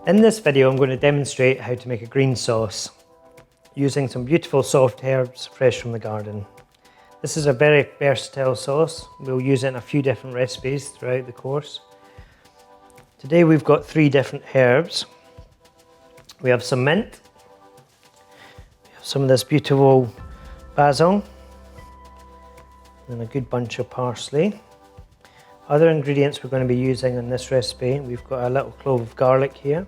In this video I'm going to demonstrate how to make a green sauce using some beautiful soft herbs fresh from the garden. This is a very versatile sauce. We'll use it in a few different recipes throughout the course. Today we've got 3 different herbs. We have some mint, we have some of this beautiful basil, and a good bunch of parsley. Other ingredients we're going to be using in this recipe, we've got a little clove of garlic here.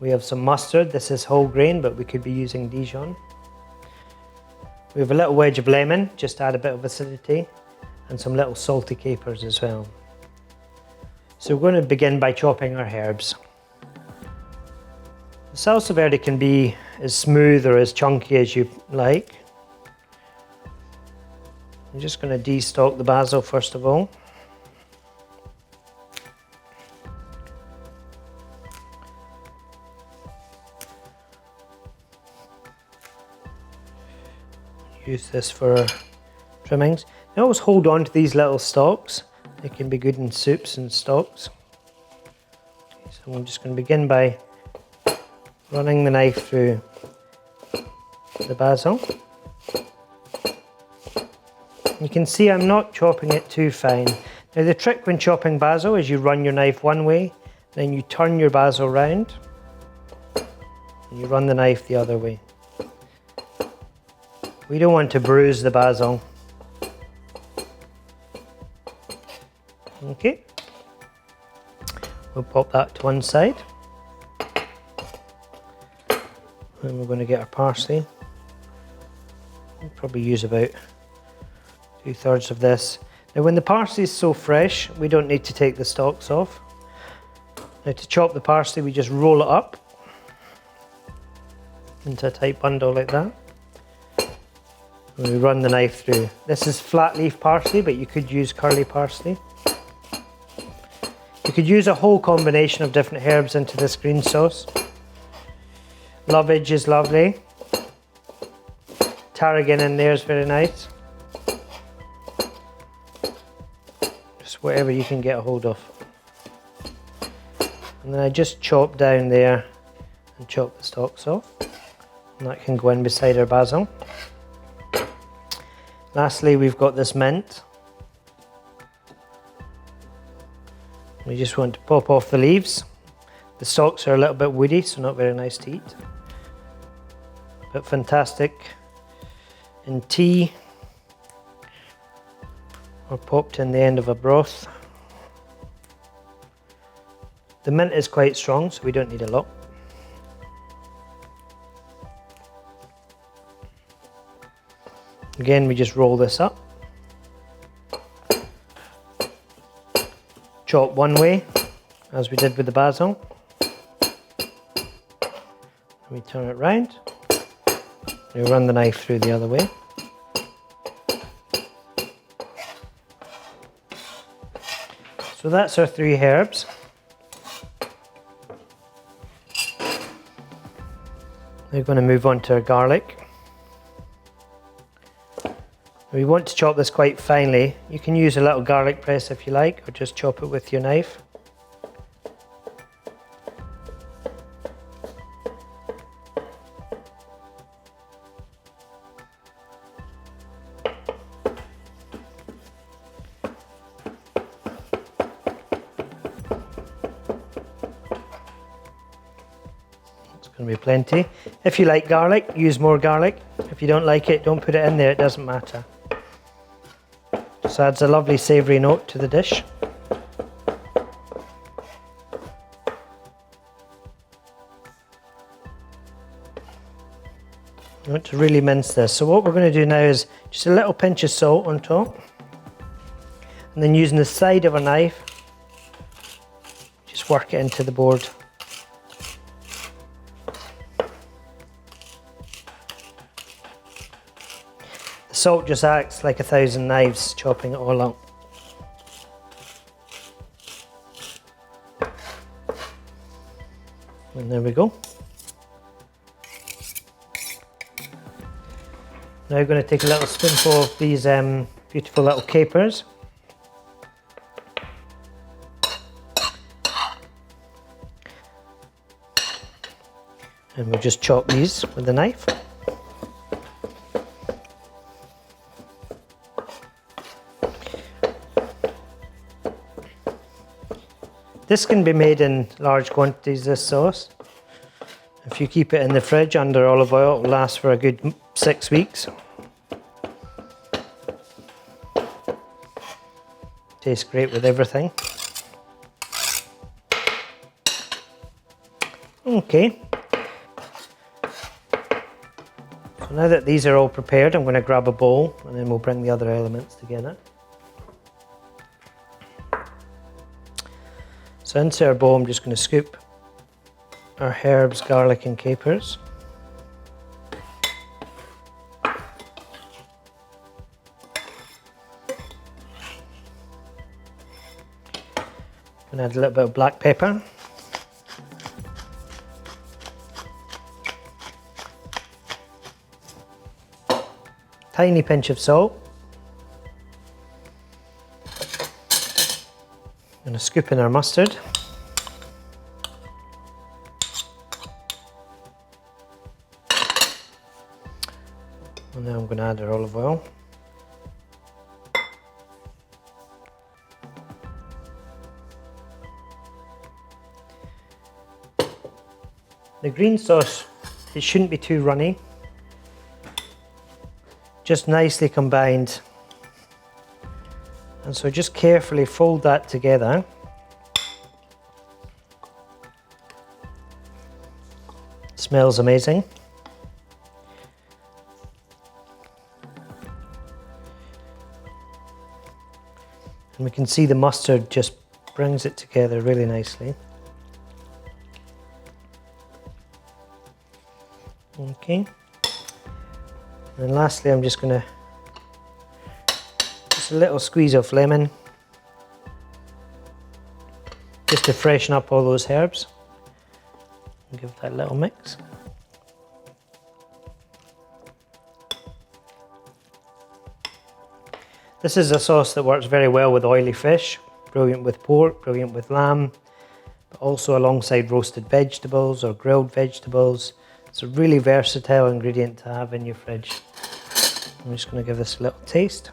We have some mustard. This is whole grain, but we could be using Dijon. We have a little wedge of lemon, just to add a bit of acidity, and some little salty capers as well. So we're going to begin by chopping our herbs. The salsa verde can be as smooth or as chunky as you like. I'm just going to destalk the basil first of all. Use this for trimmings. I always hold on to these little stalks. They can be good in soups and stocks. So I'm just going to begin by running the knife through the basil. You can see I'm not chopping it too fine. Now the trick when chopping basil is you run your knife one way, then you turn your basil round, and you run the knife the other way. We don't want to bruise the basil. Okay, we'll pop that to one side. And we're going to get our parsley. We'll probably use about 2/3 of this. Now when the parsley is so fresh, we don't need to take the stalks off. Now to chop the parsley, we just roll it up into a tight bundle like that. And we run the knife through. This is flat leaf parsley, but you could use curly parsley. You could use a whole combination of different herbs into this green sauce. Lovage is lovely. Tarragon in there is very nice. Just whatever you can get a hold of. And then I just chop down there and chop the stalks off. And that can go in beside our basil. Lastly, we've got this mint. We just want to pop off the leaves. The stalks are a little bit woody, so not very nice to eat. But fantastic in tea or popped in the end of a broth. The mint is quite strong, so we don't need a lot. Again, we just roll this up. Chop one way, as we did with the basil. We turn it round. We run the knife through the other way. So that's our 3 herbs. We're going to move on to our garlic. We want to chop this quite finely. You can use a little garlic press if you like, or just chop it with your knife. It's going to be plenty. If you like garlic, use more garlic. If you don't like it, don't put it in there, it doesn't matter. Just adds a lovely savoury note to the dish. You want to really mince this. So what we're going to do now is just a little pinch of salt on top. And then using the side of a knife, just work it into the board. The salt just acts like 1,000 knives, chopping it all up. And there we go. Now we're going to take a little spoonful of these beautiful little capers. And we'll just chop these with a knife. This can be made in large quantities, this sauce. If you keep it in the fridge under olive oil, it will last for a good 6 weeks. Tastes great with everything. Okay. So now that these are all prepared, I'm going to grab a bowl and then we'll bring the other elements together. So into our bowl, I'm just going to scoop our herbs, garlic and capers. And add a little bit of black pepper. Tiny pinch of salt. And a scoop in our mustard. And now I'm going to add our olive oil. The green sauce, it shouldn't be too runny. Just nicely combined. And so just carefully fold that together. It smells amazing. And we can see the mustard just brings it together really nicely. Okay. And then lastly, I'm just going to a little squeeze of lemon just to freshen up all those herbs and give that a little mix. This is a sauce that works very well with oily fish, brilliant with pork, brilliant with lamb, but also alongside roasted vegetables or grilled vegetables. It's a really versatile ingredient to have in your fridge. I'm just going to give this a little taste.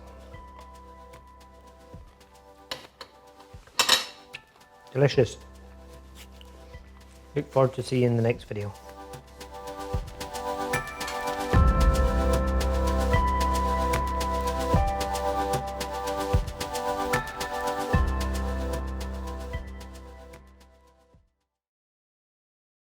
Delicious. Look forward to seeing you in the next video.